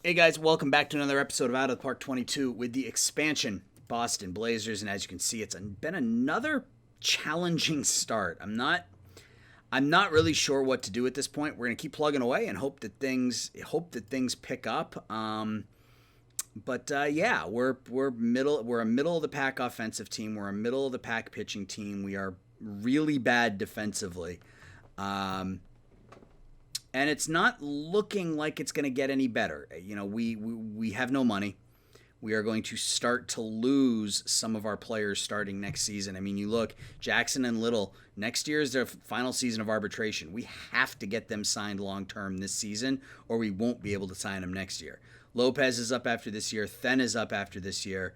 Hey guys, welcome back to another episode of Out of the Park 22 with the expansion Boston Blazers, and as you can see, it's been another challenging start. I'm not really sure what to do at this point. We're gonna keep plugging away and hope that things pick up. Yeah, we're a middle of the pack offensive team. We're a middle of the pack pitching team. We are really bad defensively. And it's not looking like it's going to get any better. You know, we have no money. We are going to start to lose some of our players starting next season. I mean, you look, Jackson and Little, next year is their final season of arbitration. We have to get them signed long-term this season, or we won't be able to sign them next year. Lopez is up after this year. Then is up after this year.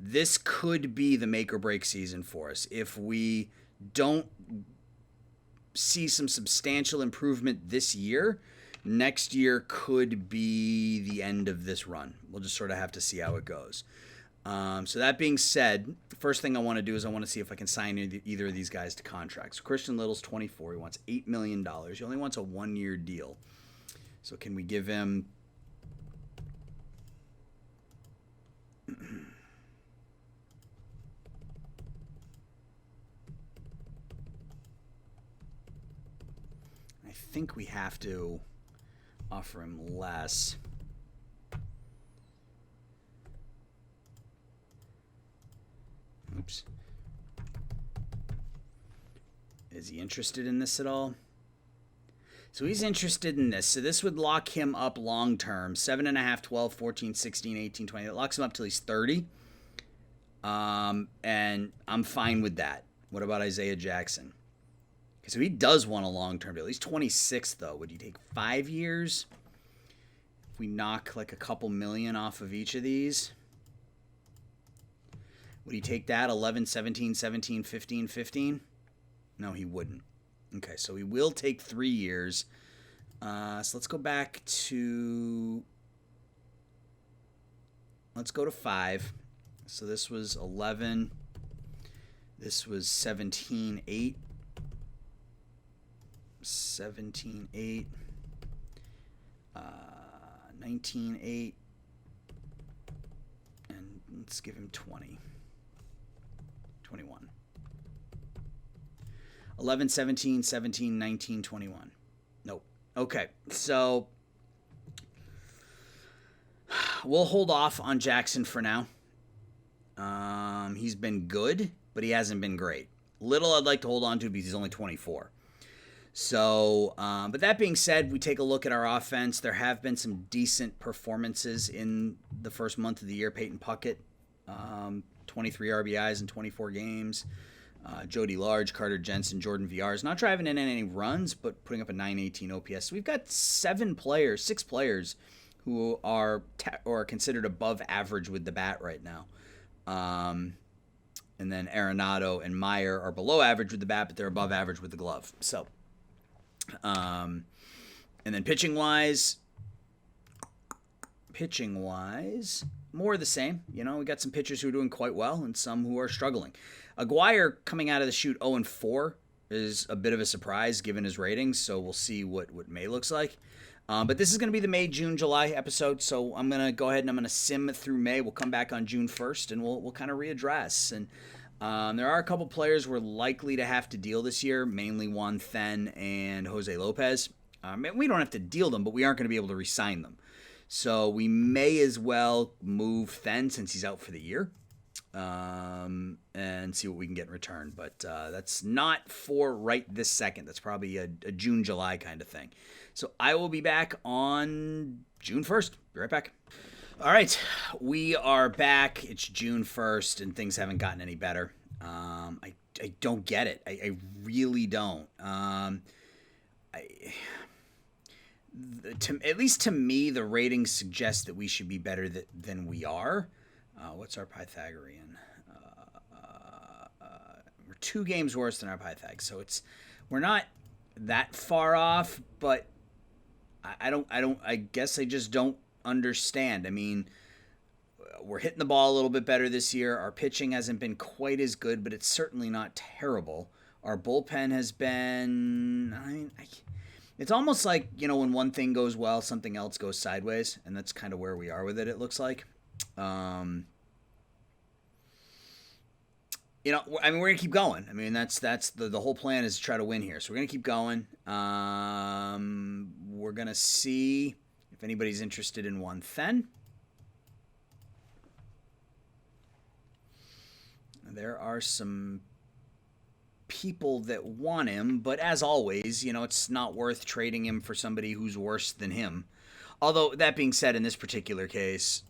This could be the make or break season for us. If we don't see some substantial improvement this year, next year could be the end of this run. We'll just sort of have to see how it goes. So that being said, the first thing I want to do is I want to see if I can sign either of these guys to contracts. So Christian Little's 24. He wants $8 million. He only wants a one-year deal. So can we give him... I think we have to offer him less. Oops. Is he interested in this at all? So he's interested in this. So this would lock him up long term. 7.5, 12, 14, 16, 18, 20. It locks him up till he's 30. And I'm fine with that. What about Isaiah Jackson? So he does want a long-term deal. He's 26, though. Would you take 5 years? If we knock like a couple million off of each of these? Would he take that? 11, 17, 17, 15, 15? No, he wouldn't. Okay, so he will take 3 years. So let's go back to... Let's go to 5. So this was 11. This was 17, 8. 17.8, 19.8, and let's give him 20, 21. 11, 17, 17, 19, 21. Nope. Okay, so we'll hold off on Jackson for now. He's been good, but he hasn't been great. Little I'd like to hold on to because he's only 24. So, but that being said, we take a look at our offense. There have been some decent performances in the first month of the year. Peyton Puckett, 23 RBIs in 24 games. Jody Large, Carter Jensen, Jordan Villar's not driving in any runs, but putting up a 918 OPS. So we've got 6 players who are considered above average with the bat right now. And then Arenado and Meyer are below average with the bat, but they're above average with the glove. So. And then pitching wise, more of the same. You know, we got some pitchers who are doing quite well and some who are struggling. Aguirre coming out of the chute 0-4 is a bit of a surprise given his ratings, so we'll see what May looks like. But this is going to be the May, June, July episode, so I'm going to go ahead and I'm going to sim through May. We'll come back on June 1st, and we'll kind of readdress. And there are a couple players we're likely to have to deal this year, mainly Juan Then and Jose Lopez. We don't have to deal them, but we aren't going to be able to re-sign them. So we may as well move Then since he's out for the year and see what we can get in return. But that's not for right this second. That's probably a June, July kind of thing. So I will be back on June 1st. Be right back. All right, we are back. It's June 1st, and things haven't gotten any better. I don't get it. I really don't. At least to me, the ratings suggest that we should be better than we are. What's our Pythagorean? We're 2 games worse than our Pythag, so we're not that far off. But I guess I just don't understand. I mean, we're hitting the ball a little bit better this year. Our pitching hasn't been quite as good, but it's certainly not terrible. Our bullpen has been, It's almost like, when one thing goes well, something else goes sideways, and that's kind of where we are with it, it looks like. Um, I mean, we're gonna keep going. I mean, that's the whole plan is to try to win here. So we're gonna keep going. We're gonna see if anybody's interested in one Then. There are some people that want him, but as always, it's not worth trading him for somebody who's worse than him. Although that being said, in this particular case,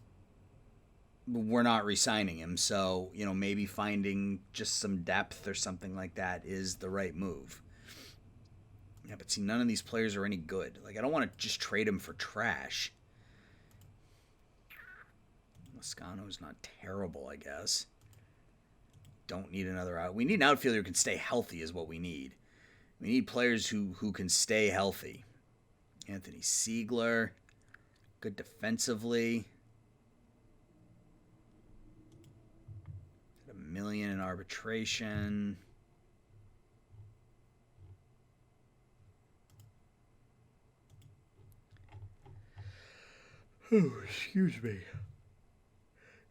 we're not re-signing him, so maybe finding just some depth or something like that is the right move. Yeah, but see, none of these players are any good. Like, I don't want to just trade him for trash. Moscano's not terrible, I guess. Don't need another out. We need an outfielder who can stay healthy is what we need. We need players who can stay healthy. Anthony Siegler, good defensively. $1 million in arbitration. Oh, excuse me.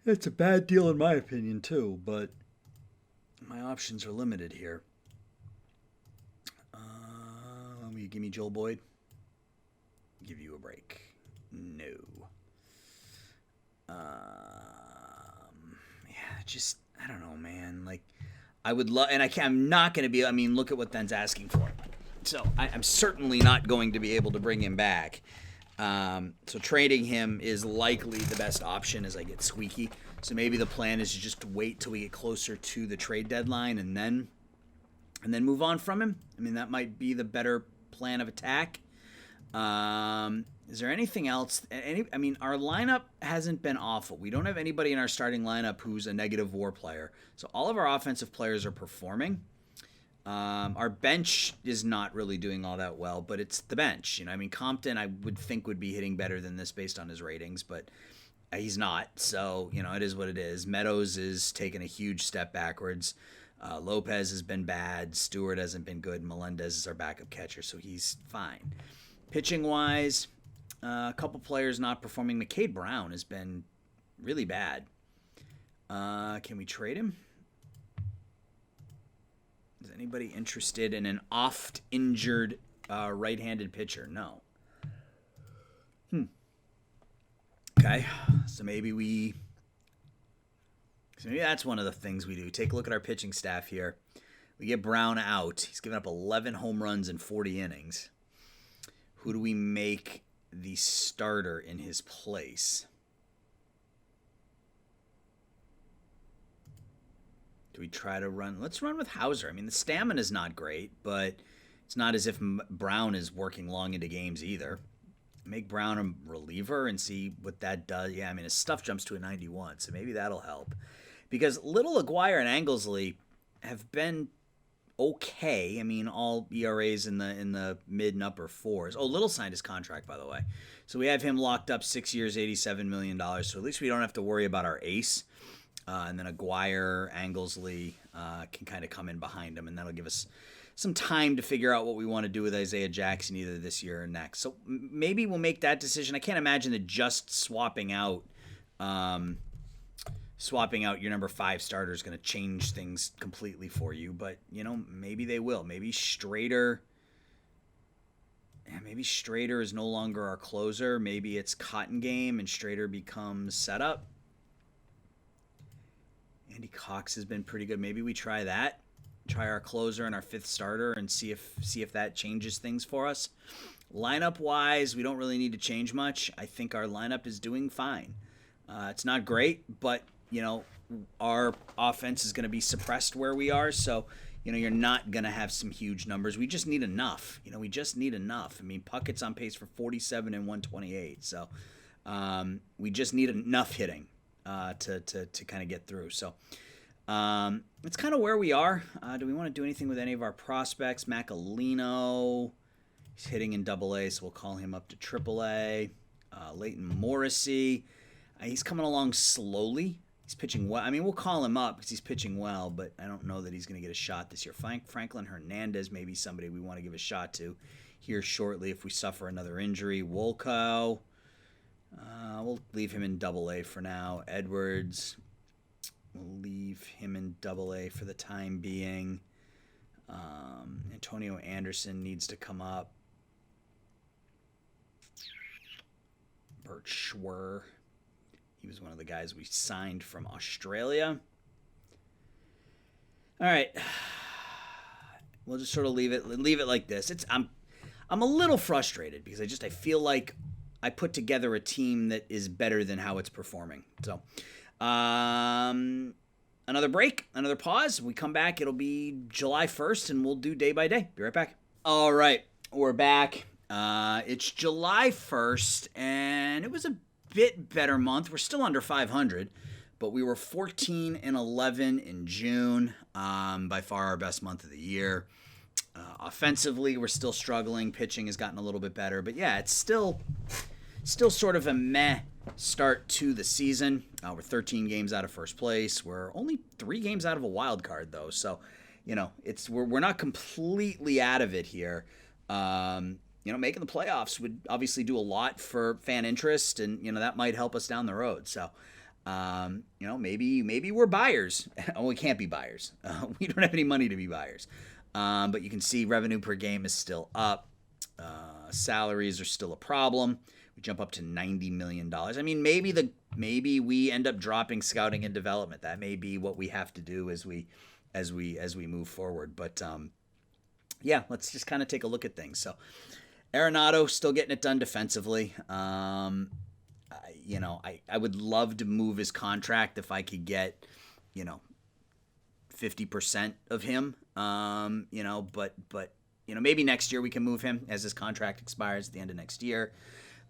It's a bad deal in my opinion too, but my options are limited here. Will you give me Joel Boyd? Give you a break. No. Just I don't know, man. Like, I would love, and I'm not going to be. I mean, look at what Then's asking for. So I'm certainly not going to be able to bring him back. So trading him is likely the best option as I get squeaky. So maybe the plan is to just wait till we get closer to the trade deadline and then move on from him. I mean, that might be the better plan of attack. Is there anything else? I mean, our lineup hasn't been awful. We don't have anybody in our starting lineup who's a negative WAR player. So all of our offensive players are performing. Our bench is not really doing all that well, but it's the bench. I mean, Compton, I would think would be hitting better than this based on his ratings, but he's not. So, it is what it is. Meadows is taking a huge step backwards. Lopez has been bad. Stewart hasn't been good. Melendez is our backup catcher, so he's fine. Pitching-wise, a couple players not performing. McCade Brown has been really bad. Can we trade him? Is anybody interested in an oft-injured right-handed pitcher? No. Okay, so maybe that's one of the things we do. Take a look at our pitching staff here. We get Brown out. He's given up 11 home runs in 40 innings. Who do we make the starter in his place? Do we try to run? Let's run with Hauser. I mean, the stamina is not great, but it's not as if Brown is working long into games either. Make Brown a reliever and see what that does. Yeah, I mean, his stuff jumps to a 91, so maybe that'll help. Because Little, Aguirre, and Anglesey have been okay. I mean, all ERAs in the mid and upper fours. Oh, Little signed his contract, by the way. So we have him locked up 6 years, $87 million. So at least we don't have to worry about our ace. And then Aguirre, Anglesey can kind of come in behind him, and that'll give us some time to figure out what we want to do with Isaiah Jackson either this year or next. So maybe we'll make that decision. I can't imagine that just swapping out your number 5 starter is going to change things completely for you, but maybe they will. Maybe Strader is no longer our closer. Maybe it's Cotton game and Strader becomes setup. Andy Cox has been pretty good. Maybe we try that. Try our closer and our 5th starter and see if that changes things for us. Lineup wise, we don't really need to change much. I think our lineup is doing fine. It's not great, but our offense is going to be suppressed where we are, so you're not going to have some huge numbers. We just need enough. We just need enough. I mean, Puckett's on pace for 47 and 128, so we just need enough hitting to kind of get through. So it's kind of where we are. Do we want to do anything with any of our prospects? Macalino, he's hitting in AA, so we'll call him up to AAA. Leighton Morrissey, he's coming along slowly. He's pitching well. I mean, we'll call him up because he's pitching well, but I don't know that he's going to get a shot this year. Franklin Hernandez may be somebody we want to give a shot to. here shortly if we suffer another injury. Wolkow, we'll leave him in Double-A for now. Edwards, we'll leave him in Double-A for the time being. Antonio Anderson needs to come up. Bert Schwer, he was one of the guys we signed from Australia. All right, we'll just sort of leave it like this. I'm a little frustrated because I feel like I put together a team that is better than how it's performing. So, another break, another pause. When we come back, it'll be July 1st, and we'll do day by day. Be right back. All right, we're back. It's July 1st, and it was a bit better month. We're still under 500. But we were 14-11 in June, by far our best month of the year. Offensively, we're still struggling. Pitching has gotten a little bit better. But yeah, it's still sort of a meh start to the season. We're 13 games out of first place. We're only 3 games out of a wild card, though. So, we're not completely out of it here. Making the playoffs would obviously do a lot for fan interest, and, that might help us down the road. So, maybe we're buyers. Oh, we can't be buyers. We don't have any money to be buyers. But you can see revenue per game is still up. Salaries are still a problem. We jump up to $90 million. I mean, maybe we end up dropping scouting and development. That may be what we have to do as we move forward. But yeah, let's just kind of take a look at things. So, Arenado still getting it done defensively. I would love to move his contract if I could get, 50% of him. But maybe next year we can move him as his contract expires at the end of next year.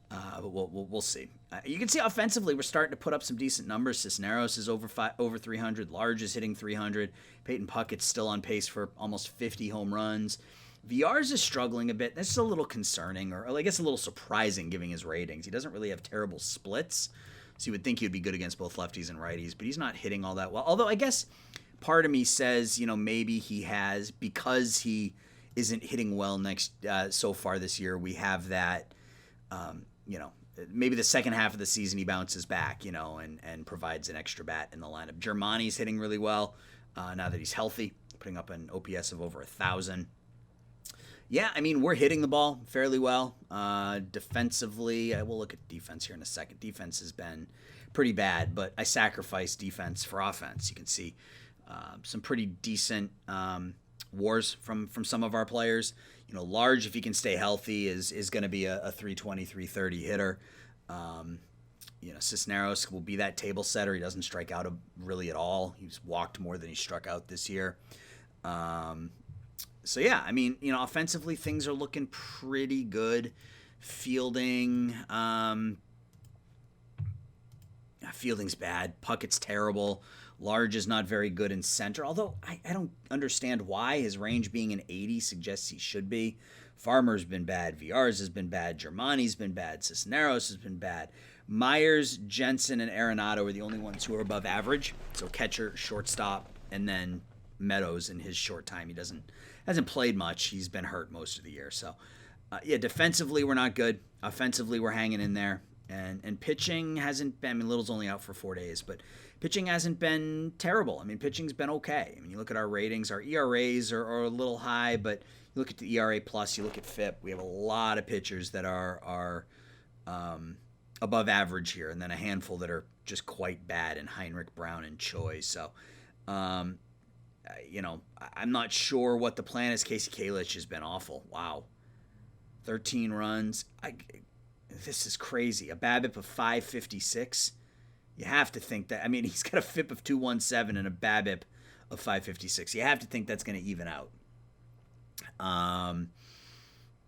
But we'll see. You can see offensively we're starting to put up some decent numbers. Cisneros is over 300. Large is hitting 300. Peyton Puckett's still on pace for almost 50 home runs. VR's is struggling a bit. This is a little concerning, or I guess a little surprising given his ratings. He doesn't really have terrible splits, so you would think he would be good against both lefties and righties, but he's not hitting all that well. Although I guess part of me says, maybe he has, because he isn't hitting well so far this year, we have that, maybe the second half of the season he bounces back, and provides an extra bat in the lineup. Germani's hitting really well now that he's healthy, putting up an OPS of over 1,000. Yeah, I mean, we're hitting the ball fairly well. Defensively, I will look at defense here in a second. Defense has been pretty bad, but I sacrifice defense for offense. You can see some pretty decent wars from some of our players. Large, if he can stay healthy, is going to be a 320, 330 hitter. Cisneros will be that table setter. He doesn't strike out really at all. He's walked more than he struck out this year. So, yeah, I mean, offensively, things are looking pretty good. Fielding's bad. Puckett's terrible. Large is not very good in center, although I don't understand why. His range being an 80 suggests he should be. Farmer's been bad. VR's has been bad. Germani's been bad. Cisneros has been bad. Myers, Jensen, and Arenado are the only ones who are above average. So catcher, shortstop, and then Meadows in his short time. He hasn't played much. He's been hurt most of the year. So, defensively we're not good. Offensively we're hanging in there. And pitching hasn't been, Little's only out for 4 days, but pitching hasn't been terrible. I mean, pitching's been okay. I mean, you look at our ratings, our ERAs are a little high, but you look at the ERA plus, you look at FIP, we have a lot of pitchers that are above average here, and then a handful that are just quite bad, in Heinrich, Brown, and Choi. So, I'm not sure what the plan is. Casey Kalich has been awful. Wow. 13 runs. This is crazy. A BABIP of 556. You have to think that. I mean, he's got a FIP of 217 and a BABIP of 556. You have to think that's going to even out.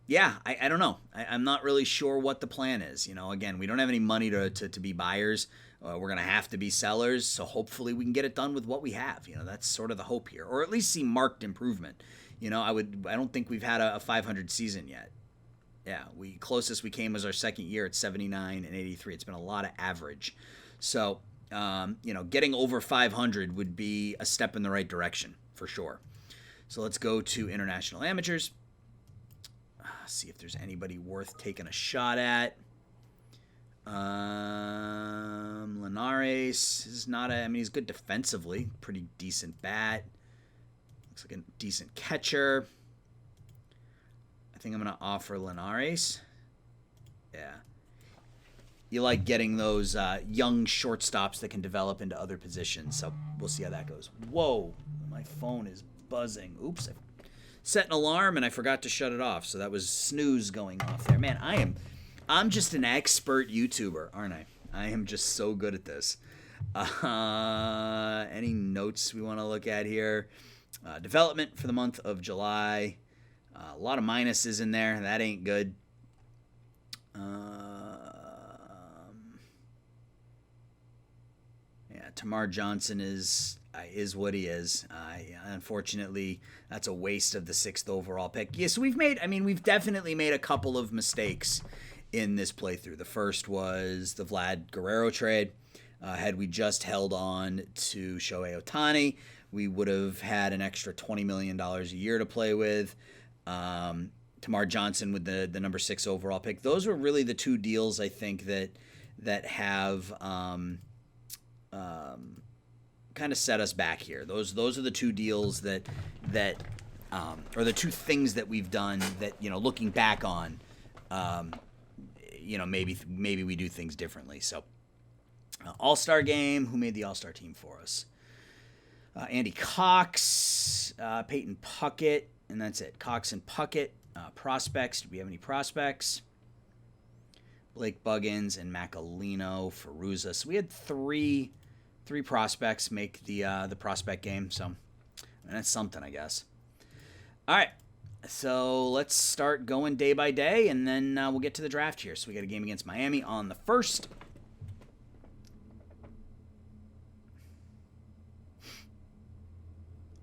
Yeah, I don't know. I'm not really sure what the plan is. Again, we don't have any money to be buyers. We're going to have to be sellers. So hopefully we can get it done with what we have. That's sort of the hope here, or at least see marked improvement. I don't think we've had a 500 season yet. Yeah, closest we came was our second year at 79 and 83. It's been a lot of average. So, getting over 500 would be a step in the right direction for sure. So let's go to international amateurs. See if there's anybody worth taking a shot at. Linares is not a... I mean, he's good defensively. Pretty decent bat. Looks like a decent catcher. I think I'm going to offer Linares. Yeah. You like getting those young shortstops that can develop into other positions. So we'll see how that goes. Whoa. My phone is buzzing. Oops. I set an alarm and I forgot to shut it off. So that was snooze going off there. Man, I'm just an expert YouTuber, aren't I? I am just so good at this. Any notes we want to look at here? Development for the month of July. A lot of minuses in there. That ain't good. Yeah, Tamar Johnson is what he is. Unfortunately, that's a waste of the 6th overall pick. Yes, we've definitely made a couple of mistakes in this playthrough. The first was the Vlad Guerrero trade. Had we just held on to Shohei Ohtani, we would have had an extra $20 million a year to play with. Tamar Johnson with the number 6 overall pick. Those were really the two deals I think that have kind of set us back here. Those are the two deals that or the two things that we've done that, looking back on, maybe we do things differently. So All-Star game, who made the All-Star team for us? Andy Cox, Peyton Puckett, and that's it. Cox and Puckett. Prospects, do we have any prospects? Blake Buggins and Macalino, Ferruzza. So we had three prospects make the prospect game. So that's something, I guess. All right. So let's start going day by day, and then we'll get to the draft here. So we got a game against Miami on the 1st.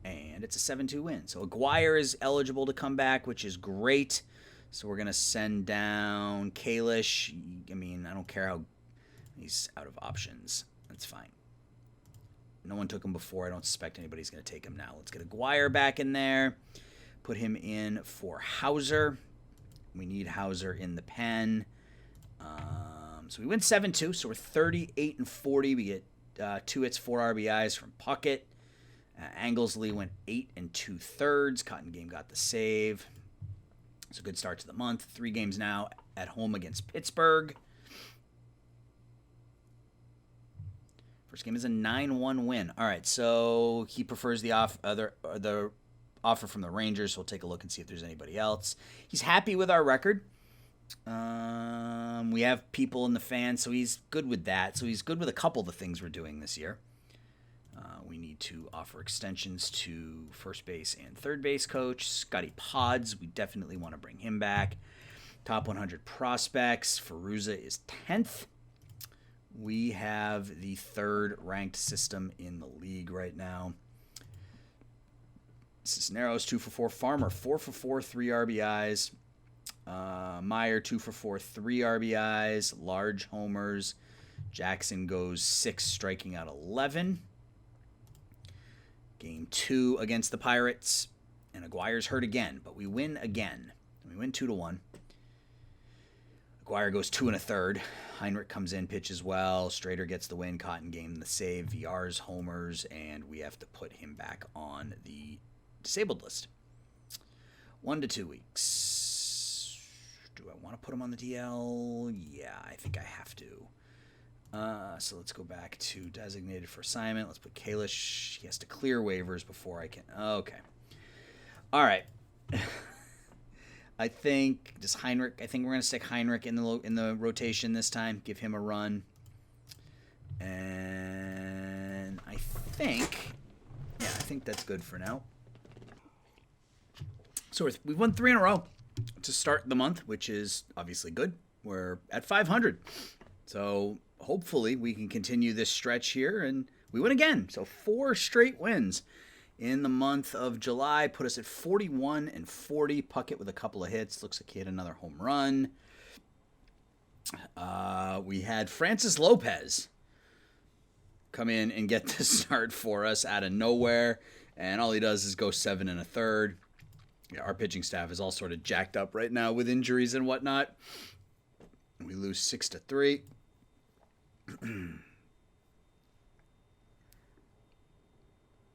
And it's a 7-2 win. So Aguirre is eligible to come back, which is great. So we're going to send down Kalish. I mean, I don't care how he's out of options. That's fine. No one took him before. I don't suspect anybody's going to take him now. Let's get Aguirre back in there. Put him in for Hauser. We need Hauser in the pen. So we win 7-2. So we're 38-40. We get 2 hits, 4 RBIs from Puckett. Anglesly went 8 2/3. Cotton Game got the save. It's a good start to the month. 3 games now at home against Pittsburgh. First game is a 9-1 win. All right, so he prefers the offer from the Rangers. So we'll take a look and see if there's anybody else. He's happy with our record. We have people in the fans, so he's good with that. So he's good with a couple of the things we're doing this year. We need to offer extensions to first base and third base coach. Scotty Pods, we definitely want to bring him back. Top 100 prospects. Ferruzza is 10th. We have the 3rd ranked system in the league right now. Cisneros, 2 for 4. Farmer, 4 for 4, 3 RBIs. Meyer, 2 for 4, 3 RBIs. Large homers. Jackson goes 6, striking out 11. Game 2 against the Pirates. And Aguirre's hurt again, but we win again. We win 2-1. Aguirre goes 2 1/3. Heinrich comes in, pitches well. Strader gets the win. Cotton Game the save. VR's homers, and we have to put him back on the disabled list. 1 to 2 weeks. Do I want to put him on the DL? Yeah, I think I have to. So let's go back to designated for assignment. Let's put Kalish. He has to clear waivers before I can. Okay. All right. I think we're going to stick Heinrich in the rotation this time. Give him a run. And I think that's good for now. So we've won 3 in a row to start the month, which is obviously good. We're at 500. So hopefully we can continue this stretch here, and we win again. So 4 straight wins in the month of July put us at 41-40. Puckett with a couple of hits. Looks like he had another home run. We had Francis Lopez come in and get the start for us out of nowhere, and all he does is go 7 1/3. Yeah, our pitching staff is all sort of jacked up right now with injuries and whatnot. We lose 6-3.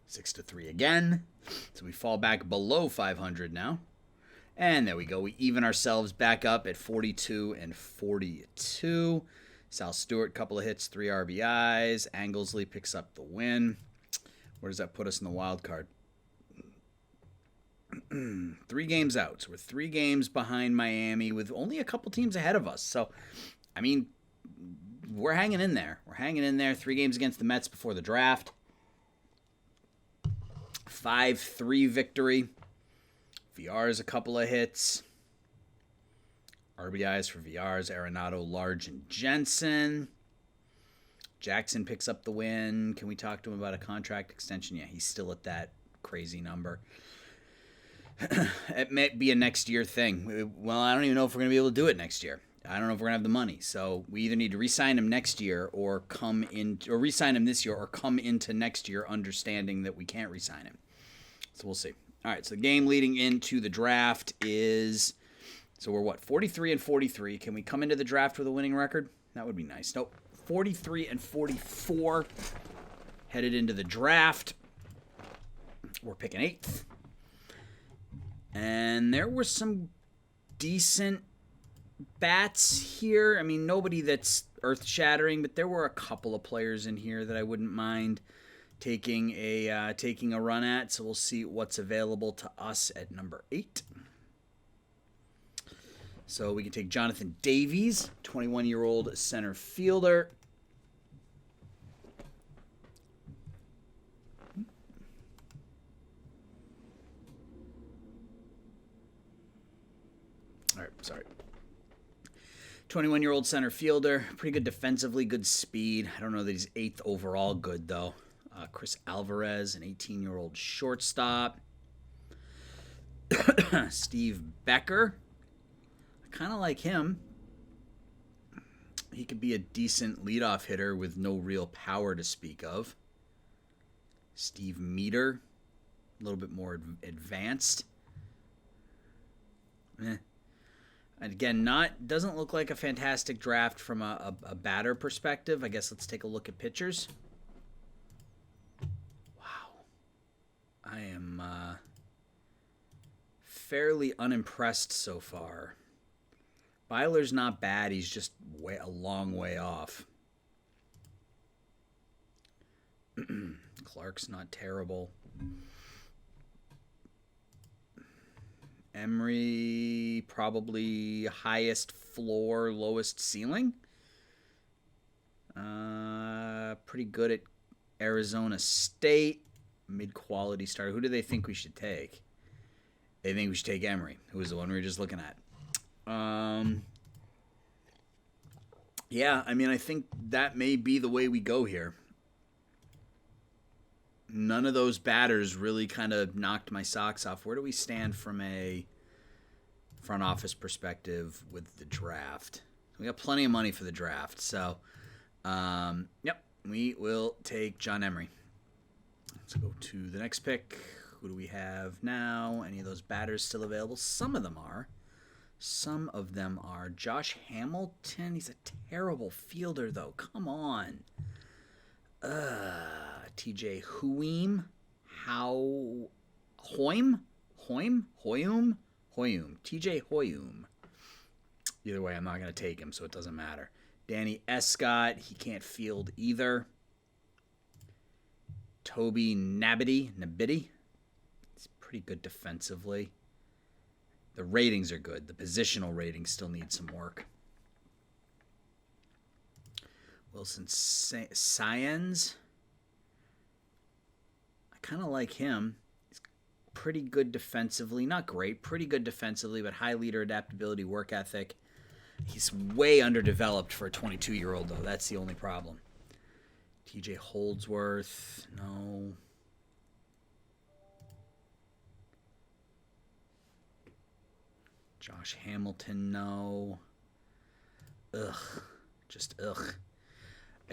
6-3 again. So we fall back below 500 now. And there we go. We even ourselves back up at 42-42. Sal Stewart, couple of hits, 3 RBIs. Anglesly picks up the win. Where does that put us in the wild card? 3 games out. So we're 3 games behind Miami with only a couple teams ahead of us. So, I mean, we're hanging in there. We're hanging in there. 3 games against the Mets before the draft. 5-3 victory. VR's a couple of hits. RBIs for VR's, Arenado, Large, and Jensen. Jackson picks up the win. Can we talk to him about a contract extension? Yeah, he's still at that crazy number. It may be a next year thing. Well, I don't even know if we're going to be able to do it next year. I don't know if we're going to have the money. So we either need to re-sign him next year or re-sign him this year or come into next year understanding that we can't re-sign him. So we'll see. All right, so the game leading into the draft is, so we're what, 43-43. Can we come into the draft with a winning record? That would be nice. Nope, 43-44. Headed into the draft. We're picking 8th. And there were some decent bats here. I mean, nobody that's earth-shattering, but there were a couple of players in here that I wouldn't mind taking a run at. So we'll see what's available to us at number 8. So we can take Jonathan Davies, 21-year-old center fielder. All right, sorry. 21-year-old center fielder, pretty good defensively, good speed. I don't know that he's 8th overall good, though. Chris Alvarez, an 18-year-old shortstop. Steve Becker. I kind of like him. He could be a decent leadoff hitter with no real power to speak of. Steve Meter, a little bit more advanced. And again, doesn't look like a fantastic draft from a batter perspective. I guess let's take a look at pitchers. I am fairly unimpressed so far. Byler's not bad. He's just a long way off. Clark's not terrible. Emery, probably highest floor, lowest ceiling. Pretty good at Arizona State. Mid-quality starter. Who do they think we should take? They think we should take Emery, who was the one we were just looking at. Yeah, I mean, I think that may be the way we go here. None of those batters really kind of knocked my socks off. Where do we stand from a front office perspective with the draft? We got plenty of money for the draft. So, yep, we will take John Emery. Let's go to the next pick. Who do we have now? Any of those batters still available? Some of them are. Josh Hamilton. He's a terrible fielder, though. Come on. TJ Hoyum. TJ Hoyum. Either way, I'm not going to take him, so it doesn't matter. Danny Escott. He can't field either. Toby Nabity. He's pretty good defensively. The ratings are good. The positional ratings still need some work. Wilson Science. I kind of like him. He's pretty good defensively. Not great. Pretty good defensively, but high leader adaptability, work ethic. He's way underdeveloped for a 22-year-old, though. That's the only problem. TJ Holdsworth, no. Josh Hamilton, no. Just ugh.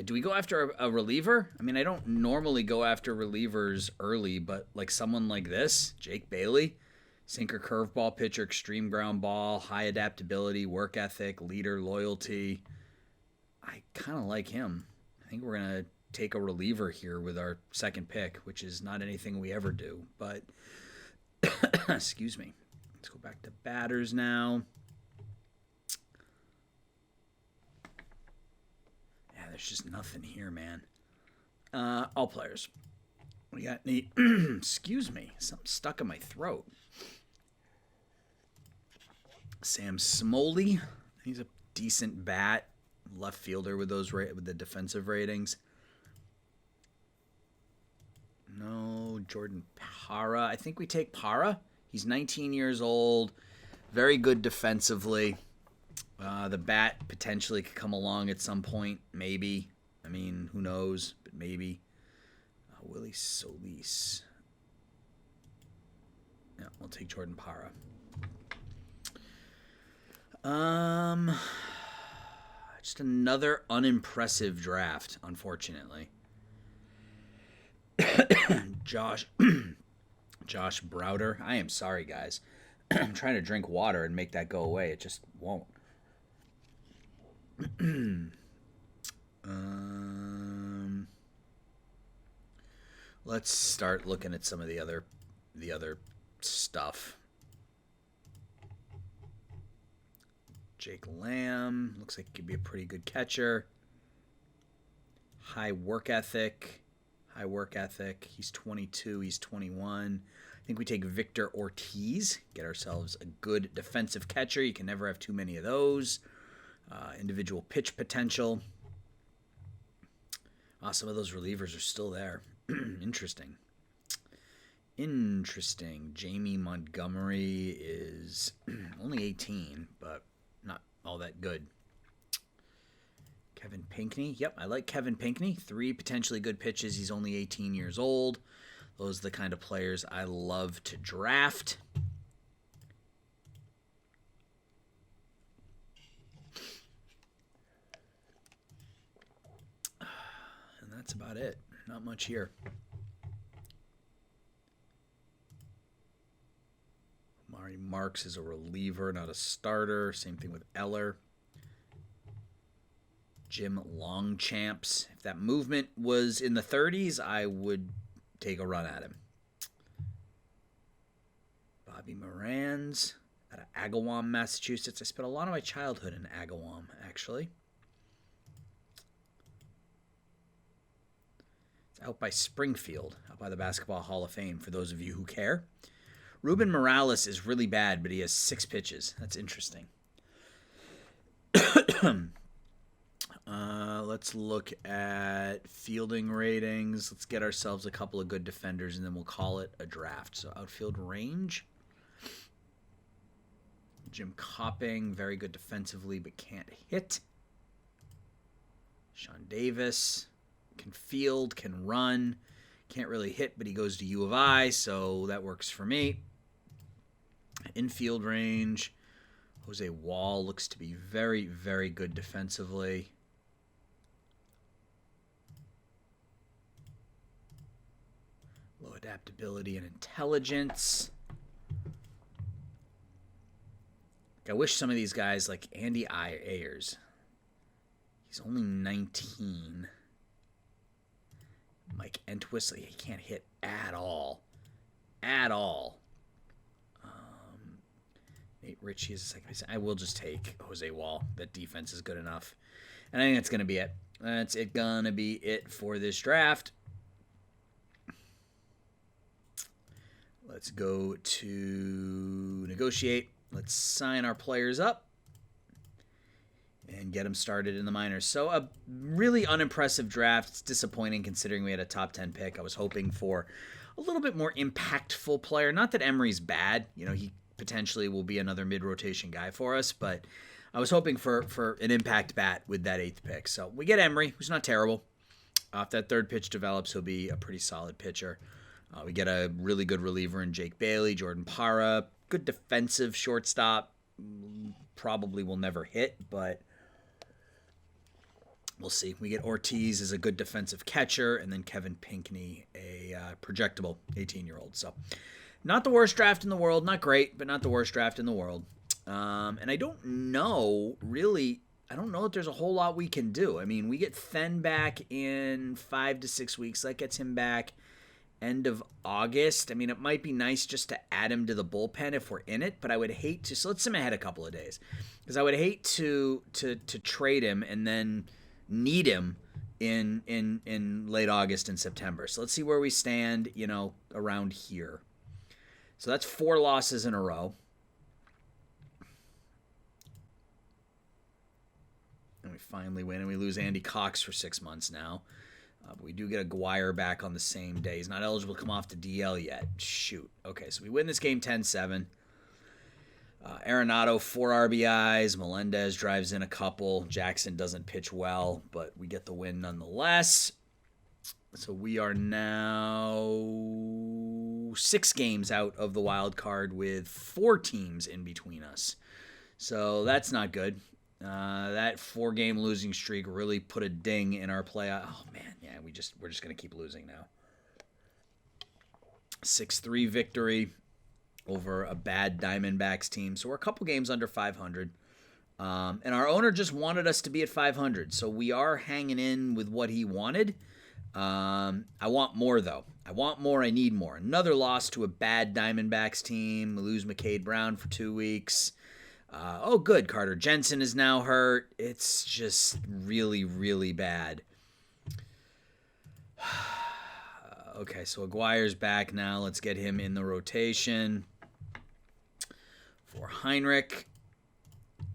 Do we go after a reliever? I mean, I don't normally go after relievers early, but like someone like this, Jake Bailey, Sinker curveball pitcher, extreme ground ball, high adaptability, work ethic, leader, loyalty. I kind of like him. I think we're going to take a reliever here with our second pick, which is not anything we ever do. But, excuse me. Let's go back to batters now. Yeah, there's just nothing here, man. All players. We got any... excuse me. Something stuck in my throat. Sam Smoley. He's a decent bat. Left fielder with those with the defensive ratings. No, Jordan Parra. I think we take Parra. He's 19 years old. Very good defensively. The bat potentially could come along at some point. Maybe. I mean, who knows? But maybe. Willie Solis. Yeah, we'll take Jordan Parra. Just another unimpressive draft, unfortunately. Josh Browder. I am sorry, guys. I'm trying to drink water and make that go away. It just won't. Let's start looking at some of the other stuff. Jake Lamb looks like he could be a pretty good catcher. High work ethic. He's 22. He's 21. I think we take Victor Ortiz. Get ourselves a good defensive catcher. You can never have too many of those. Individual pitch potential. Some of those relievers are still there. Interesting. Jamie Montgomery is only 18, but not all that good. Kevin Pinckney. Yep, I like Kevin Pinckney. 3 potentially good pitches. He's only 18 years old. Those are the kind of players I love to draft. And that's about it. Not much here. Mari Marks is a reliever, not a starter. Same thing with Eller. Jim Longchamps. If that movement was in the 30s, I would take a run at him. Bobby Morans out of Agawam, Massachusetts. I spent a lot of my childhood in Agawam, actually. It's out by Springfield, out by the Basketball Hall of Fame, for those of you who care. Ruben Morales is really bad, but he has 6 pitches. That's interesting. Let's look at fielding ratings. Let's get ourselves a couple of good defenders, and then we'll call it a draft. So outfield range. Jim Copping, very good defensively, but can't hit. Sean Davis, can field, can run. Can't really hit, but he goes to U of I, so that works for me. Infield range. Jose Wall looks to be very, very good defensively. Low adaptability and intelligence. I wish some of these guys, like Andy Ayers, he's only 19. Mike Entwistle, he can't hit at all. At all. Nate Ritchie is a second. I will just take Jose Wall. That defense is good enough. And I think that's going to be it. That's it. Going to be it for this draft. Let's go to negotiate. Let's sign our players up and get them started in the minors. So a really unimpressive draft. It's disappointing considering we had a top 10 pick. I was hoping for a little bit more impactful player. Not that Emery's bad. You know, he potentially will be another mid-rotation guy for us, but I was hoping for an impact bat with that 8th pick. So we get Emery, who's not terrible. If that 3rd pitch develops, he'll be a pretty solid pitcher. We get a really good reliever in Jake Bailey, Jordan Parra, good defensive shortstop. Probably will never hit, but we'll see. We get Ortiz as a good defensive catcher, and then Kevin Pinckney, a projectable 18-year-old. So Not the worst draft in the world. Not great, but not the worst draft in the world. And I don't know, really, I don't know if there's a whole lot we can do. I mean, we get Fen back in 5 to 6 weeks. That gets him back end of August. I mean, it might be nice just to add him to the bullpen if we're in it, but I would hate to. So let's sim ahead a couple of days, because I would hate to trade him and then need him in late August and September. So let's see where we stand, around here. So that's 4 losses in a row. And we finally win, and we lose Andy Cox for 6 months now. But we do get Aguirre back on the same day. He's not eligible to come off the DL yet. Shoot. Okay, so we win this game 10-7. Arenado, 4 RBIs. Melendez drives in a couple. Jackson doesn't pitch well, but we get the win nonetheless. So we are now 6 games out of the wild card with 4 teams in between us. So that's not good. That 4-game losing streak really put a ding in our playoff. Oh man, yeah, we're just gonna keep losing now. 6-3 victory over a bad Diamondbacks team. So we're a couple games under 500. And our owner just wanted us to be at 500. So we are hanging in with what he wanted. I want more, though. I want more. I need more. Another loss to a bad Diamondbacks team. We lose McCade Brown for 2 weeks. Good. Carter Jensen is now hurt. It's just really, really bad. Okay, so Aguirre's back now. Let's get him in the rotation for Heinrich.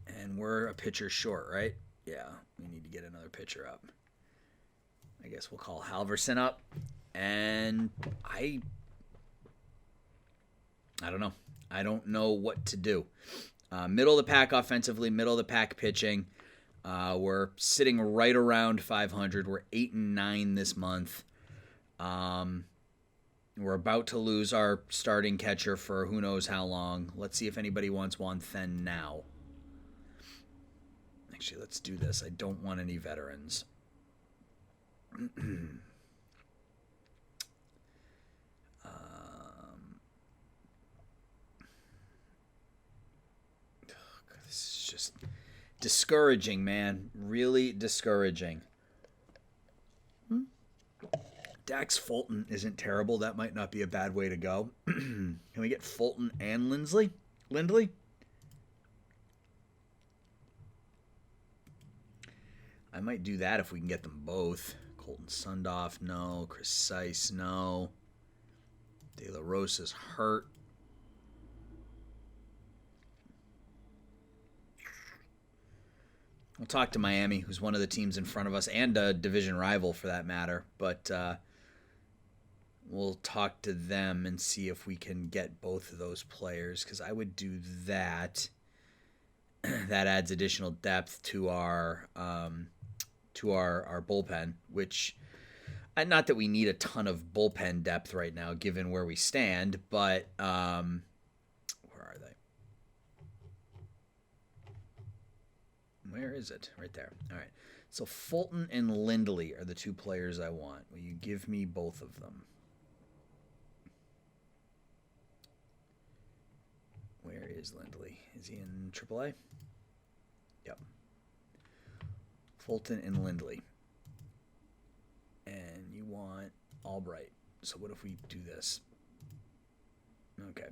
And we're a pitcher short, right? Yeah, we need to get another pitcher up. I guess we'll call Halverson up. And I don't know. I don't know what to do. Middle of the pack offensively, middle of the pack pitching. We're sitting right around 500. We're 8-9 this month. We're about to lose our starting catcher for who knows how long. Let's see if anybody wants Juan Then now. Actually, let's do this. I don't want any veterans. This is just discouraging, man. Really discouraging. Dax Fulton isn't terrible. That might not be a bad way to go. Can we get Fulton and Lindley? I might do that if we can get them both. Colton Sundoff, no. Chris Seiss, no. De La Rosa's hurt. We'll talk to Miami, who's one of the teams in front of us, and a division rival for that matter. But we'll talk to them and see if we can get both of those players, because I would do that. That adds additional depth to our bullpen, which, not that we need a ton of bullpen depth right now, given where we stand, but where are they? Where is it? Right there. All right. So Fulton and Lindley are the 2 players I want. Will you give me both of them? Where is Lindley? Is he in AAA? Yep. Fulton and Lindley. And you want Albright. So what if we do this? Okay.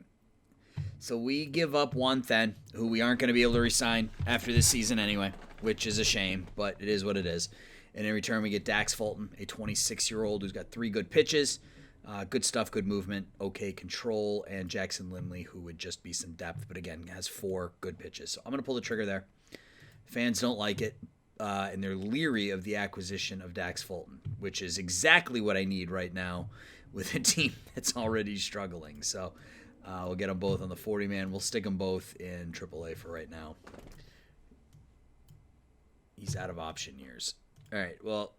So we give up Juan Then, who we aren't going to be able to re-sign after this season anyway, which is a shame, but it is what it is. And in return, we get Dax Fulton, a 26-year-old who's got 3 good pitches, good stuff, good movement, okay control, and Jackson Lindley, who would just be some depth, but again, has 4 good pitches. So I'm going to pull the trigger there. Fans don't like it, and they're leery of the acquisition of Dax Fulton, which is exactly what I need right now with a team that's already struggling. So we'll get them both on the 40-man. We'll stick them both in AAA for right now. He's out of option years. All right, well,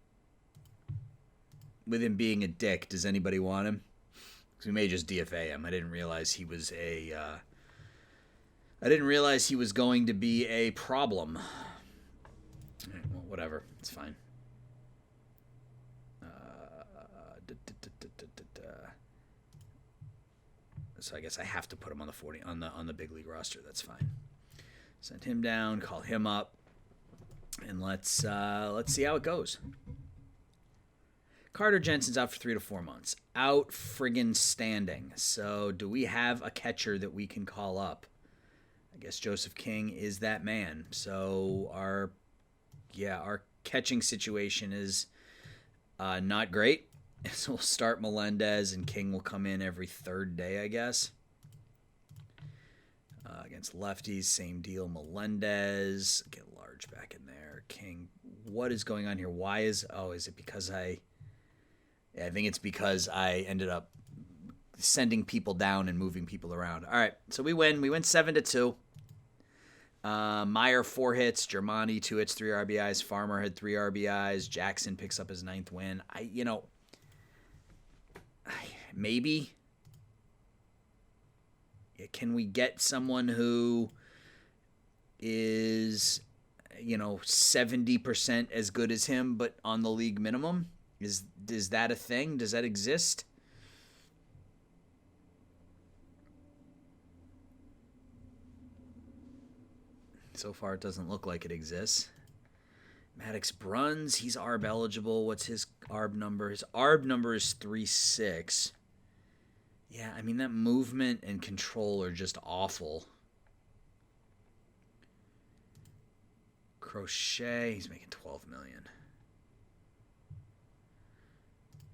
with him being a dick, does anybody want him? Because we may just DFA him. I didn't realize he was going to be a problem. All right, well, whatever. It's fine. So I guess I have to put him on the 40 on the big league roster. That's fine. Send him down, call him up, and let's see how it goes. Carter Jensen's out for 3 to 4 months. Out friggin' standing. So do we have a catcher that we can call up? I guess Joseph King is that man. So our catching situation is not great. So we'll start Melendez, and King will come in every third day, I guess. Against lefties, same deal. Melendez, get Large back in there. King, what is going on here? Is it because I think it's because I ended up sending people down and moving people around. All right, so we win. We win 7-2. Meyer 4 hits, Germani 2 hits, 3 RBIs. Farmer had 3 RBIs. Jackson picks up his 9th win. Maybe. Can we get someone who is, 70% as good as him, but on the league minimum? Is that a thing? Does that exist? So far, it doesn't look like it exists. Maddox Bruns, he's ARB eligible. What's his ARB number? His ARB number is 3.6. Yeah, I mean, that movement and control are just awful. Crochet, he's making $12 million.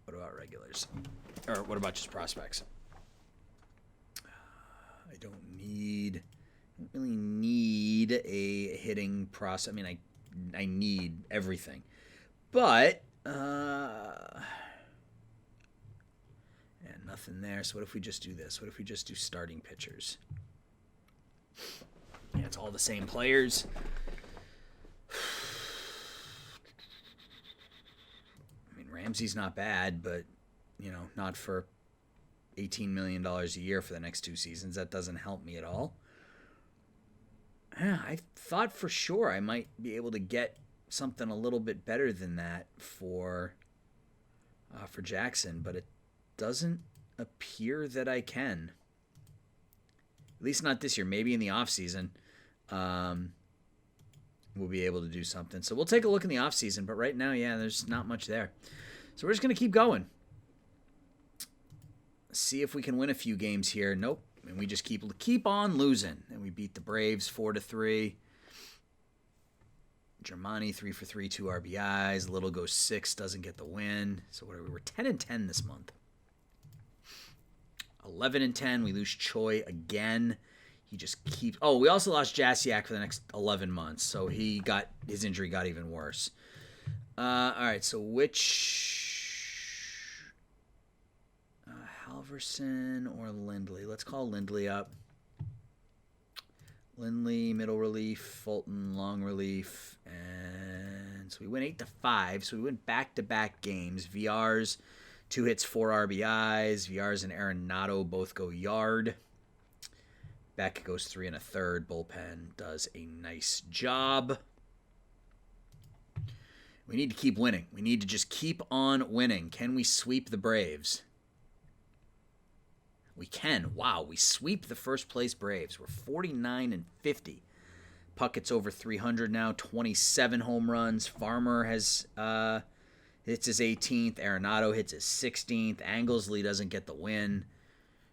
What about regulars? Or what about just prospects? I don't really need a hitting prospect. I mean, I need everything. But, nothing there. So what if we just do this? What if we just do starting pitchers? Yeah, it's all the same players. I mean, Ramsey's not bad, but, not for $18 million a year for the next 2 seasons. That doesn't help me at all. Yeah, I thought for sure I might be able to get something a little bit better than that for Jackson, but it doesn't appear that I can. At least not this year. Maybe in the offseason we'll be able to do something. So we'll take a look in the offseason, but right now, there's not much there. So we're just going to keep going. See if we can win a few games here. Nope. And we just keep on losing. And we beat the Braves 4-3. Germani 3 for 3, 2 RBIs. Little goes 6, doesn't get the win. So what are we? We're 10-10 this month. 11-10. We lose Choi again. He just keeps. Oh, we also lost Jasiak for the next 11 months. So his injury got even worse. All right. So which Halverson or Lindley? Let's call Lindley up. Lindley, middle relief. Fulton, long relief. And so we went 8-5. So we went back-to-back games. VR's 2 hits, 4 RBIs. VR's and Arenado both go yard. Beck goes 3 1/3. Bullpen does a nice job. We need to keep winning. We need to just keep on winning. Can we sweep the Braves? We can. Wow, we sweep the first place Braves. We're 49-50. Puckett's over 300 now, 27 home runs. Farmer hits his 18th. Arenado hits his 16th. Anglesly doesn't get the win.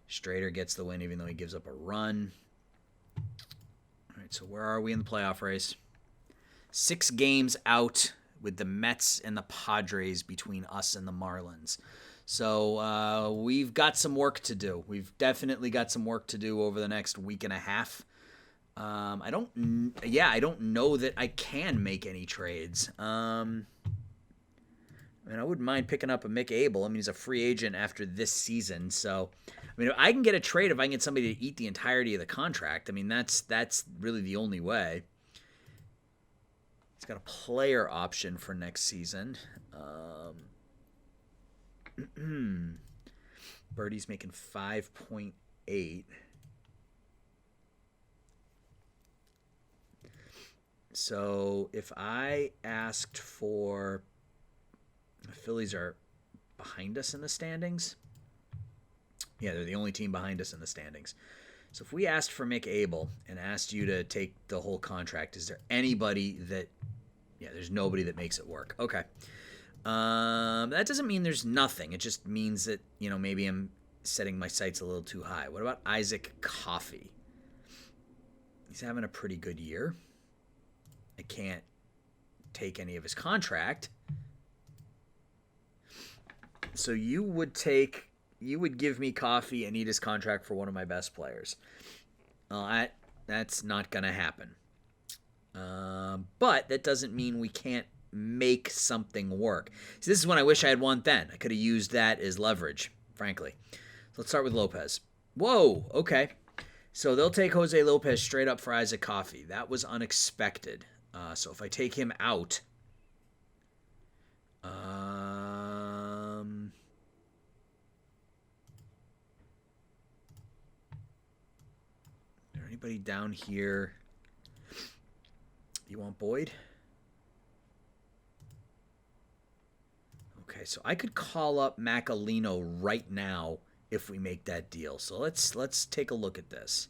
Strader gets the win even though he gives up a run. All right, so where are we in the playoff race? 6 games out with the Mets and the Padres between us and the Marlins. So we've got some work to do. We've definitely got some work to do over the next week and a half. I don't know that I can make any trades. I wouldn't mind picking up a Mick Abel. I mean, he's a free agent after this season. So, if I can get a trade if I can get somebody to eat the entirety of the contract. I mean, that's really the only way. He's got a player option for next season. Birdie's making 5.8. So if I asked for, the Phillies are behind us in the standings. Yeah, they're the only team behind us in the standings. So if we asked for Mick Abel and asked you to take the whole contract, is there anybody that... Yeah, there's nobody that makes it work. Okay. That doesn't mean there's nothing. It just means that, maybe I'm setting my sights a little too high. What about Isaac Coffey? He's having a pretty good year. I can't take any of his contract. So you would give me Coffey and eat his contract for one of my best players. That's not going to happen. But that doesn't mean we can't make something work. So this is when I wish I had won then. I could have used that as leverage, frankly. So let's start with Lopez. Whoa, okay. So they'll take Jose Lopez straight up for Isaac Coffey. That was unexpected. So if I take him out... Is there anybody down here? You want Boyd? Okay, so I could call up Macalino right now if we make that deal. So let's take a look at this.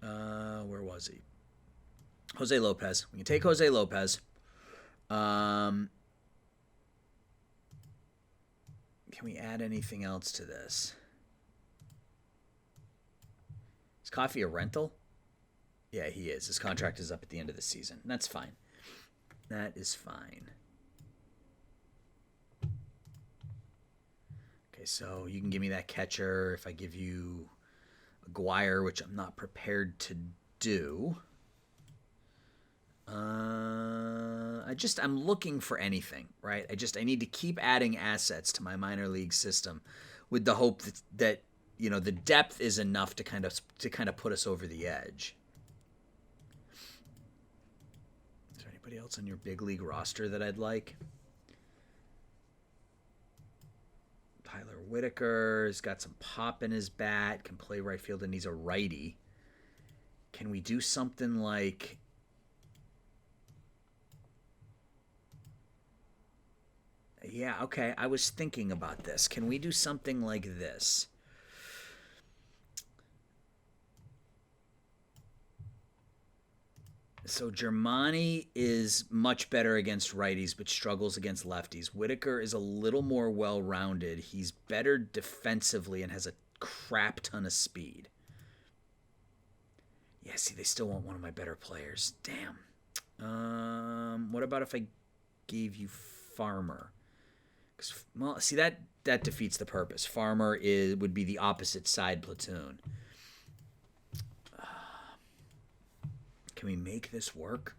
Where was he? Jose Lopez. We can take Jose Lopez. Can we add anything else to this? Is Coffey a rental? Yeah, he is. His contract is up at the end of the season. That's fine. That is fine. Okay, so you can give me that catcher if I give you Aguirre, which I'm not prepared to do. I'm looking for anything, right? I need to keep adding assets to my minor league system with the hope that the depth is enough to kind of put us over the edge. Is there anybody else on your big league roster that I'd like? Tyler Whitaker has got some pop in his bat, can play right field, and he's a righty. Can we do something like... Yeah, okay, I was thinking about this. Can we do something like this? So Germani is much better against righties, but struggles against lefties. Whitaker is a little more well-rounded. He's better defensively and has a crap ton of speed. Yeah, see, they still want one of my better players. Damn. What about if I gave you Farmer? Well, see, that defeats the purpose. Farmer would be the opposite side platoon. Can we make this work?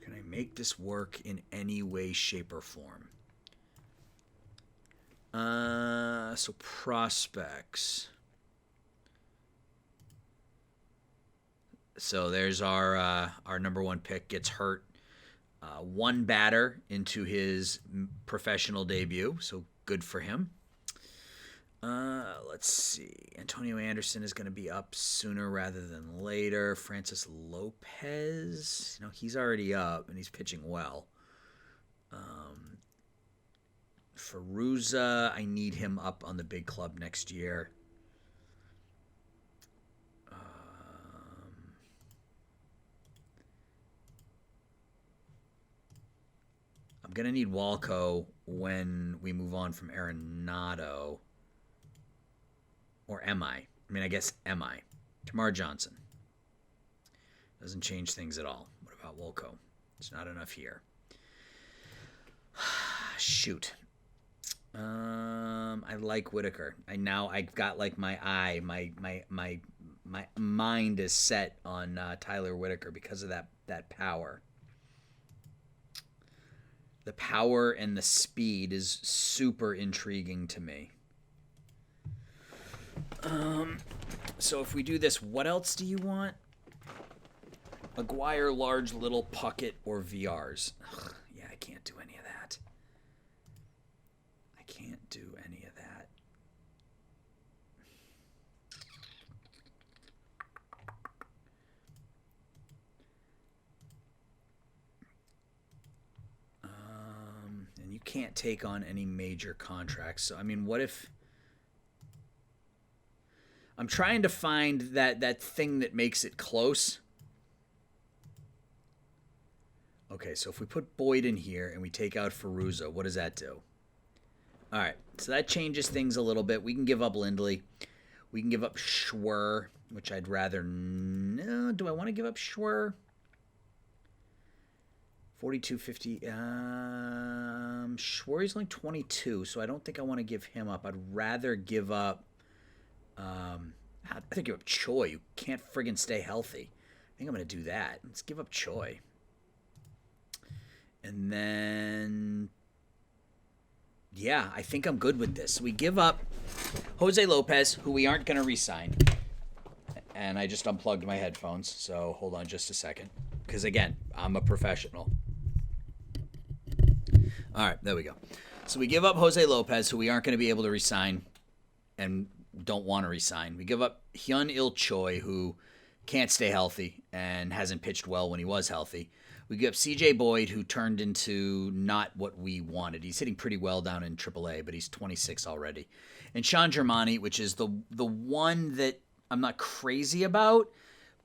Can I make this work in any way, shape, or form? So prospects. So there's our number one pick gets hurt. One batter into his professional debut, so good for him. Let's see. Antonio Anderson is going to be up sooner rather than later. Francis Lopez, he's already up and he's pitching well. Ferruza, I need him up on the big club next year. I'm going to need Walco when we move on from Arenado. Or am I? I guess am I? Tamar Johnson. Doesn't change things at all. What about Wolko? It's not enough here. Shoot. I like Whitaker. I've got like my eye, my mind is set on Tyler Whitaker because of that power. The power and the speed is super intriguing to me. So if we do this, what else do you want? Aguirre, large, little, Puckett, or VRs. Ugh, yeah, I can't do any of that. I can't do any of that. And you can't take on any major contracts. So, I mean, what if... I'm trying to find that thing that makes it close. Okay, so if we put Boyd in here and we take out Ferruzzo, what does that do? All right, so that changes things a little bit. We can give up Lindley. We can give up Schwer, which I'd rather... No, do I want to give up Schwer? 42.50. Schwer is only 22, so I don't think I want to give him up. I'd rather give up... I think give up Choi. You can't friggin' stay healthy. I think I'm going to do that. Let's give up Choi. And then... Yeah, I think I'm good with this. We give up Jose Lopez, who we aren't going to re-sign. And I just unplugged my headphones, so hold on just a second. Because, again, I'm a professional. All right, there we go. So we give up Jose Lopez, who we aren't going to be able to re-sign and don't want to re-sign. We give up Hyun-Il Choi, who can't stay healthy and hasn't pitched well when he was healthy. We give up C.J. Boyd, who turned into not what we wanted. He's hitting pretty well down in AAA, but he's 26 already. And Sean Germani, which is the one that I'm not crazy about,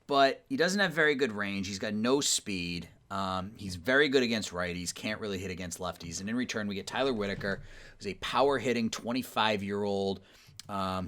but he doesn't have very good range. He's got no speed. He's very good against righties, can't really hit against lefties. And in return, we get Tyler Whitaker, who's a power-hitting 25-year-old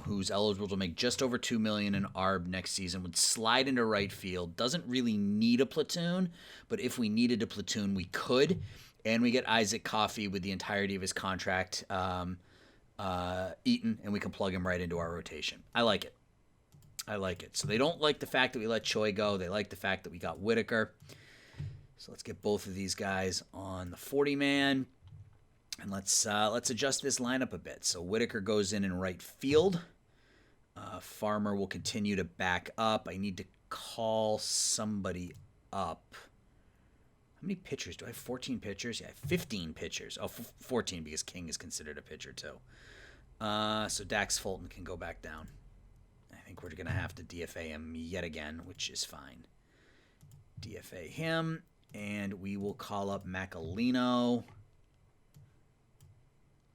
who's eligible to make just over $2 million in ARB next season, would slide into right field, doesn't really need a platoon, but if we needed a platoon, we could. And we get Isaac Coffey with the entirety of his contract eaten, and we can plug him right into our rotation. I like it. So they don't like the fact that we let Choi go. They like the fact that we got Whitaker. So let's get both of these guys on the 40-man. And let's adjust this lineup a bit. So Whitaker goes in right field. Farmer will continue to back up. I need to call somebody up. How many pitchers? Do I have 14 pitchers? Yeah, I have 15 pitchers. Oh, 14 because King is considered a pitcher too. So Dax Fulton can go back down. I think we're going to have to DFA him yet again, which is fine. DFA him, and we will call up Macalino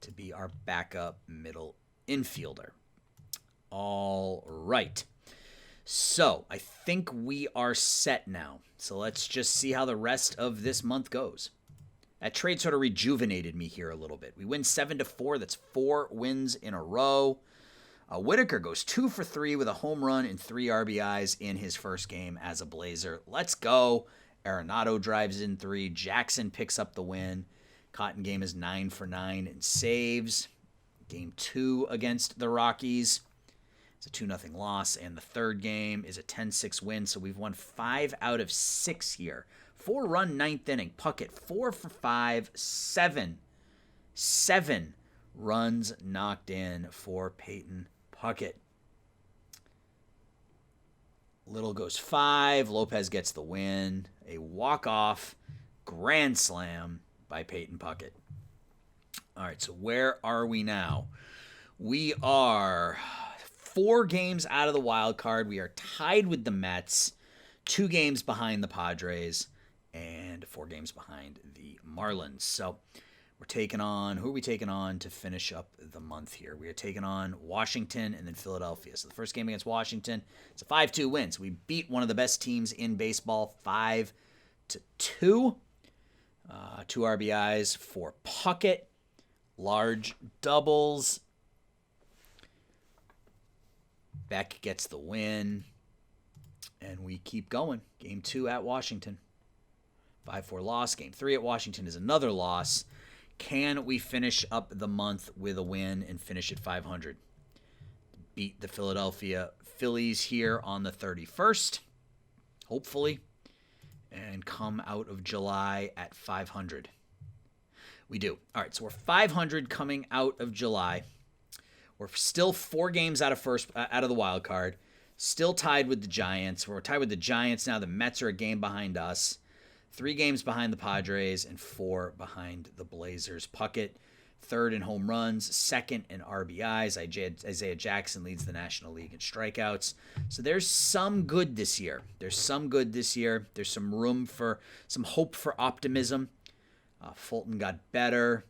to be our backup middle infielder. All right. So I think we are set now. So let's just see how the rest of this month goes. That trade sort of rejuvenated me here a little bit. We win 7-4. That's 4 wins in a row. Whitaker goes 2 for 3 with a home run and 3 RBIs in his first game as a Blazer. Let's go. Arenado drives in 3. Jackson picks up the win. Cotton game is 9 for 9 in saves. Game 2 against the Rockies. It's a 2-0 loss. And the third game is a 10-6 win. So we've won 5 out of 6 here. 4-run ninth inning. Puckett 4 for 5. 7 runs knocked in for Peyton Puckett. Little goes 5. Lopez gets the win. A walk-off grand slam by Peyton Puckett. All right, so where are we now? We are 4 games out of the wild card. We are tied with the Mets, 2 games behind the Padres, and 4 games behind the Marlins. So we're taking on, who are we taking on to finish up the month here? We are taking on Washington and then Philadelphia. So the first game against Washington, it's a 5-2 win. So we beat one of the best teams in baseball 5-2. 2 RBIs for Puckett. Large doubles. Beck gets the win. And we keep going. Game 2 at Washington. 5-4 loss. Game 3 at Washington is another loss. Can we finish up the month with a win and finish at 500? Beat the Philadelphia Phillies here on the 31st. Hopefully. And come out of July at 500. We do. All right, so we're 500 coming out of July. We're still 4 games out of the wild card. Still tied with the Giants. We're tied with the Giants now. The Mets are a game behind us. 3 games behind the Padres and 4 behind the Blazers. Puckett, 3rd in home runs, 2nd in RBIs. Isaiah Jackson leads the National League in strikeouts. So there's some good this year. There's some room for some hope for optimism. Fulton got better.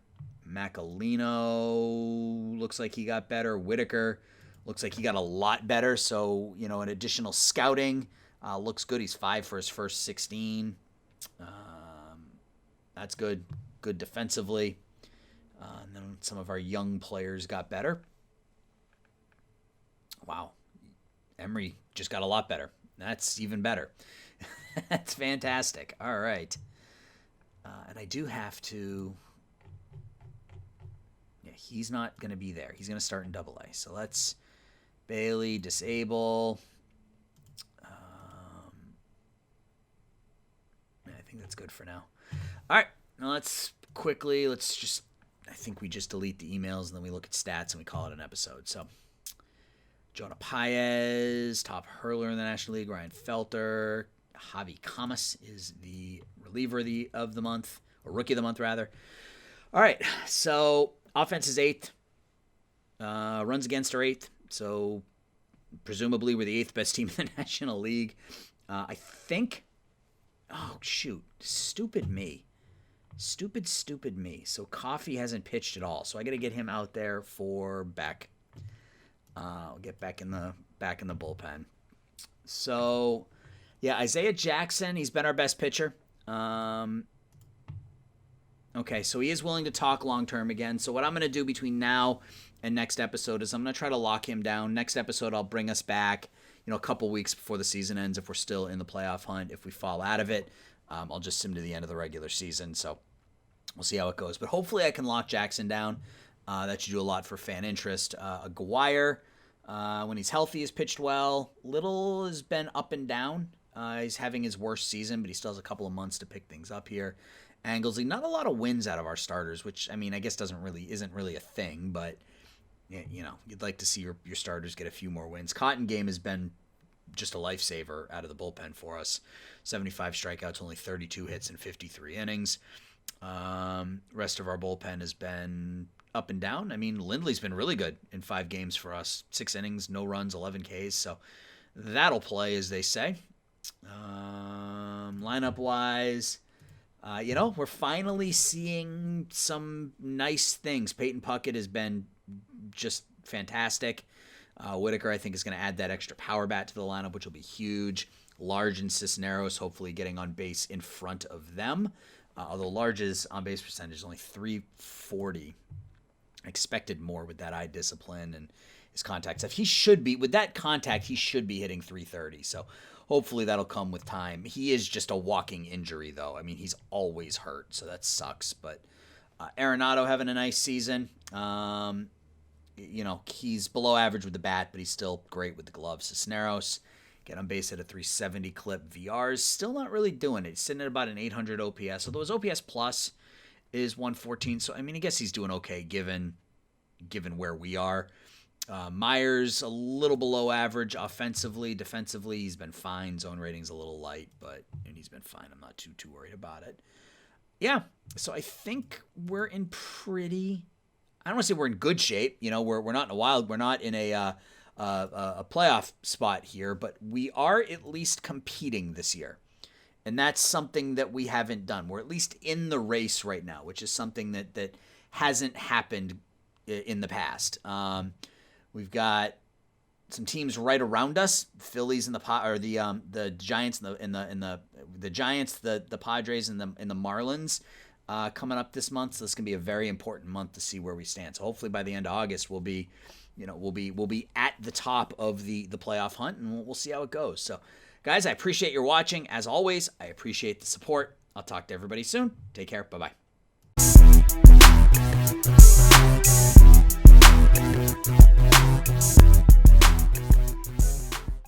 Macalino looks like he got better. Whitaker looks like he got a lot better. So, an additional scouting looks good. He's 5 for his first 16. That's good. Good defensively. And then some of our young players got better. Wow. Emery just got a lot better. That's even better. That's fantastic. All right. And I do have to... Yeah, he's not going to be there. He's going to start in AA. So let's... Bailey, disable. I think that's good for now. All right. Now let's just... I think we just delete the emails and then we look at stats and we call it an episode. So... Jonah Paez, top hurler in the National League. Ryan Felter. Javi Camas is the reliever of the month, or rookie of the month, rather. All right, so offense is 8th. Runs against are 8th. So presumably we're the 8th best team in the National League. I think... Oh, shoot. Stupid me. Stupid me. So Coffey hasn't pitched at all. So I got to get him out there for Beck. I'll get back in the bullpen. So, yeah, Isaiah Jackson, he's been our best pitcher. Okay, so he is willing to talk long-term again. So what I'm going to do between now and next episode is I'm going to try to lock him down. Next episode, I'll bring us back, a couple weeks before the season ends if we're still in the playoff hunt. If we fall out of it, I'll just sim to the end of the regular season. So we'll see how it goes. But hopefully I can lock Jackson down. That should do a lot for fan interest. Aguirre, when he's healthy, has pitched well. Little has been up and down. He's having his worst season, but he still has a couple of months to pick things up here. Anglesy, not a lot of wins out of our starters, which, I guess isn't really a thing, but, you'd like to see your starters get a few more wins. Cotton Game has been just a lifesaver out of the bullpen for us. 75 strikeouts, only 32 hits in 53 innings. Rest of our bullpen has been up and down. Lindley's been really good in 5 games for us. 6 innings, no runs, 11 Ks. So that'll play, as they say. Lineup-wise, we're finally seeing some nice things. Peyton Puckett has been just fantastic. Whitaker, I think, is going to add that extra power bat to the lineup, which will be huge. Large and Cisneros hopefully getting on base in front of them. Although Large's on-base percentage is only .340. I expected more with that eye discipline and his contact stuff. He should be, with that contact, he should be hitting .330. So hopefully that'll come with time. He is just a walking injury, though. He's always hurt, so that sucks. But Arenado having a nice season. He's below average with the bat, but he's still great with the gloves. Cisneros, get on base at a .370 clip. VR's still not really doing it. He's sitting at about an 800 OPS, although his OPS plus is 114. So, I guess he's doing okay given where we are. Myers, a little below average offensively. Defensively, he's been fine. Zone rating's a little light, but he's been fine. I'm not too worried about it. Yeah, so I think we're in pretty... I don't want to say we're in good shape. We're not in a wild... We're not in a playoff spot here, but we are at least competing this year. And that's something that we haven't done. We're at least in the race right now, which is something that hasn't happened in the past. We've got some teams right around us: Phillies and the Giants and the Giants, the Padres and the Marlins coming up this month. So this is gonna be a very important month to see where we stand. So hopefully by the end of August we'll be at the top of the playoff hunt, and we'll see how it goes. So, guys, I appreciate your watching. As always, I appreciate the support. I'll talk to everybody soon. Take care. Bye-bye.